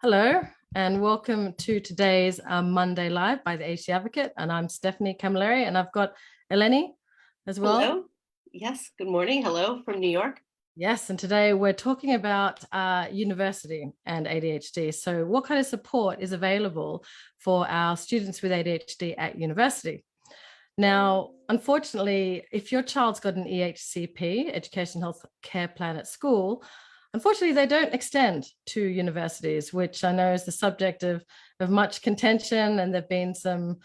Hello, and welcome to today's Monday Live by the ADHD Advocate. And I'm Stephanie Camilleri, and I've got Eleni as well. Hello. Yes, good morning. Hello from New York. Yes, and today we're talking about university and ADHD. So what kind of support is available for our students with ADHD at university? Now, unfortunately, if your child's got an EHCP, Education Health Care Plan at school, unfortunately, they don't extend to universities, which I know is the subject of much contention. And there've been some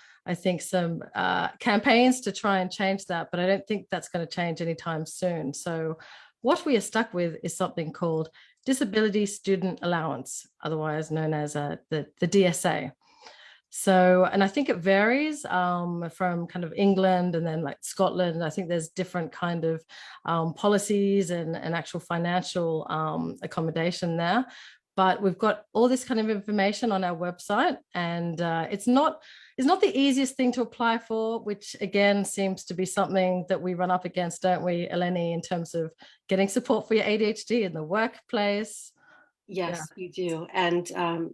campaigns to try and change that, but I don't think that's going to change anytime soon. So what we are stuck with is something called Disability Student Allowance, otherwise known as the DSA. So, and I think it varies from kind of England and then like Scotland. I think there's different kind of policies and actual financial accommodation there. But we've got all this kind of information on our website, and it's not the easiest thing to apply for, which again seems to be something that we run up against, don't we, Eleni, in terms of getting support for your ADHD in the workplace. Yes, you do. And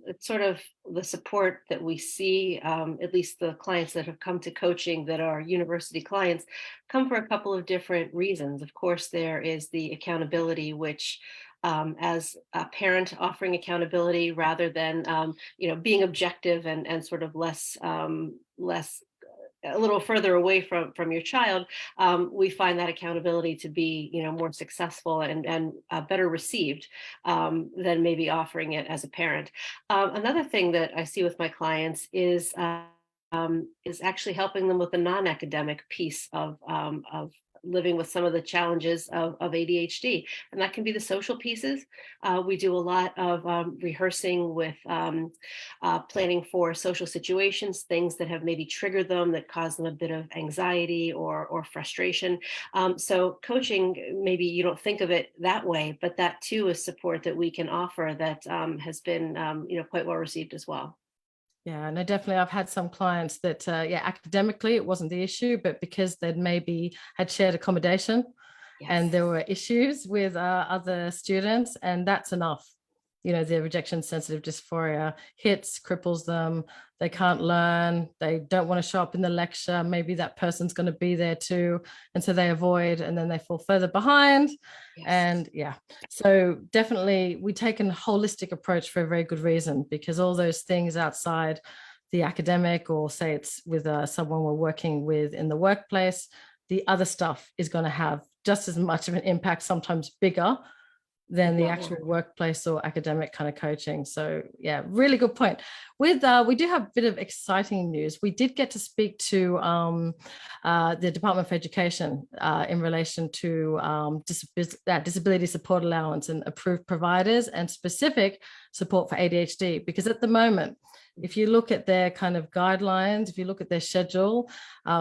it's sort of the support that we see, at least the clients that have come to coaching that are university clients, come for a couple of different reasons. Of course, there is the accountability, which as a parent offering accountability rather than, being objective and sort of less a little further away from your child, we find that accountability to be, more successful and better received than maybe offering it as a parent. Another thing that I see with my clients is actually helping them with the non-academic piece of living with some of the challenges of ADHD. And that can be the social pieces. We do a lot of rehearsing with planning for social situations, things that have maybe triggered them, that cause them a bit of anxiety or frustration. So coaching, maybe you don't think of it that way, but that too is support that we can offer that has been, quite well received as well. Yeah, no, definitely. I've had some clients that, academically it wasn't the issue, but because they'd maybe had shared accommodation and there were issues with other students, and that's enough. The rejection sensitive dysphoria hits, cripples them. They can't learn. They don't want to show up in the lecture. Maybe that person's going to be there too. And so they avoid, and then they fall further behind. Yes. And so definitely we take a holistic approach for a very good reason, because all those things outside the academic, or say it's with someone we're working with in the workplace, the other stuff is going to have just as much of an impact, sometimes bigger, than the actual workplace or academic kind of coaching. So yeah, really good point. With we do have a bit of exciting news. We did get to speak to the Department of Education in relation to disability support allowance and approved providers and specific support for ADHD, because at the moment, if you look at their kind of guidelines, if you look at their schedule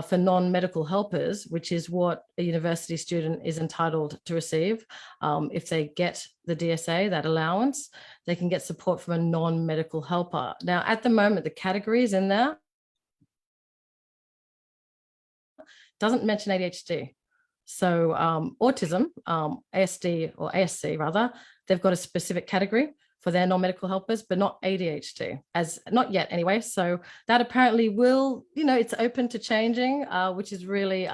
for non-medical helpers, which is what a university student is entitled to receive, if they get the DSA, that allowance, they can get support from a non-medical helper. Now, at the moment, the categories in there doesn't mention ADHD. So autism, ASD or ASC rather, they've got a specific category for their non-medical helpers, but not ADHD, as not yet anyway. So that apparently will, it's open to changing, which is really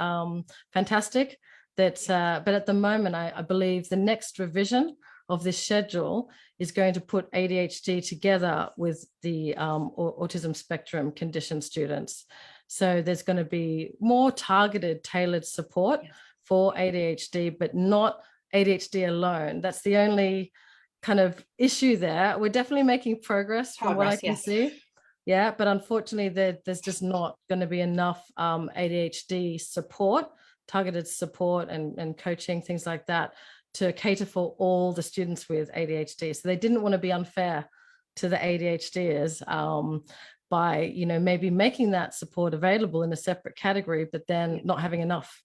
fantastic. But at the moment, I believe the next revision of this schedule is going to put ADHD together with the autism spectrum condition students. So there's going to be more targeted, tailored support for ADHD, but not ADHD alone. That's the only kind of issue there. We're definitely making progress from what I can see. Yeah, but unfortunately, there's just not going to be enough ADHD support, targeted support and coaching, things like that, to cater for all the students with ADHD. So they didn't want to be unfair to the ADHDers by, maybe making that support available in a separate category, but then not having enough,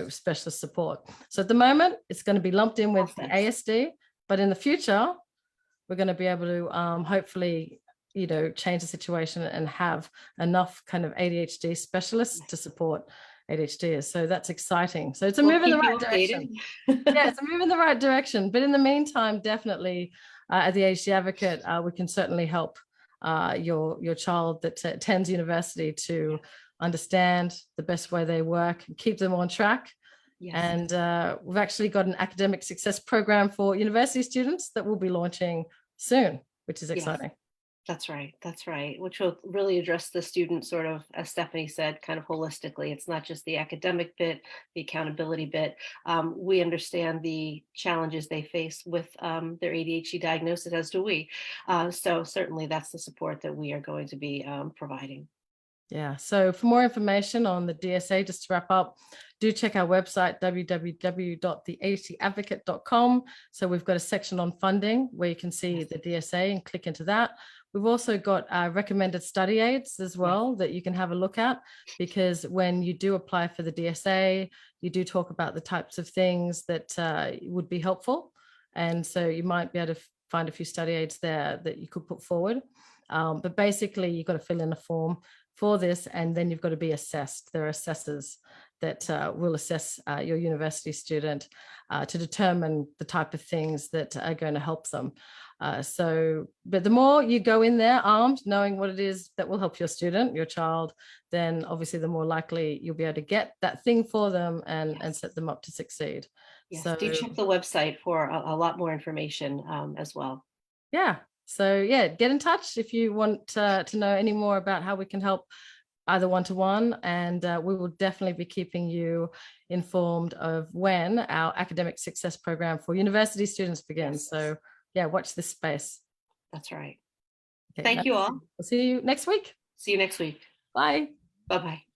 specialist support. So at the moment, it's going to be lumped in with the ASD, but in the future, we're going to be able to hopefully, change the situation and have enough kind of ADHD specialists to support ADHD. So that's exciting. So it's a move in the right direction. Yeah, it's a move in the right direction. But in the meantime, definitely, at the ADHD Advocate, we can certainly help your child that attends university to understand the best way they work and keep them on track. Yes. And we've actually got an academic success program for university students that we'll be launching soon, which is exciting. That's right. That's right. Which will really address the student sort of, as Stephanie said, kind of holistically. It's not just the academic bit, the accountability bit. We understand the challenges they face with their ADHD diagnosis, as do we. So certainly that's the support that we are going to be providing. Yeah. So for more information on the DSA, just to wrap up, do check our website, www.theadhdadvocate.com. So we've got a section on funding where you can see the DSA and click into that. We've also got recommended study aids as well that you can have a look at, because when you do apply for the DSA, you do talk about the types of things that would be helpful. And so you might be able to find a few study aids there that you could put forward. But basically, you've got to fill in a form for this, and then you've got to be assessed. There are assessors that will assess your university student to determine the type of things that are going to help them. But the more you go in there armed, knowing what it is that will help your student, your child, then obviously the more likely you'll be able to get that thing for them and set them up to succeed. Yes. So do check the website for a lot more information as well. Yeah. So get in touch if you want to know any more about how we can help, either one-to-one, and we will definitely be keeping you informed of when our academic success program for university students begins. So watch this space. That's right. Okay, Thank you all. We'll see you next week. See you next week. Bye. Bye-bye.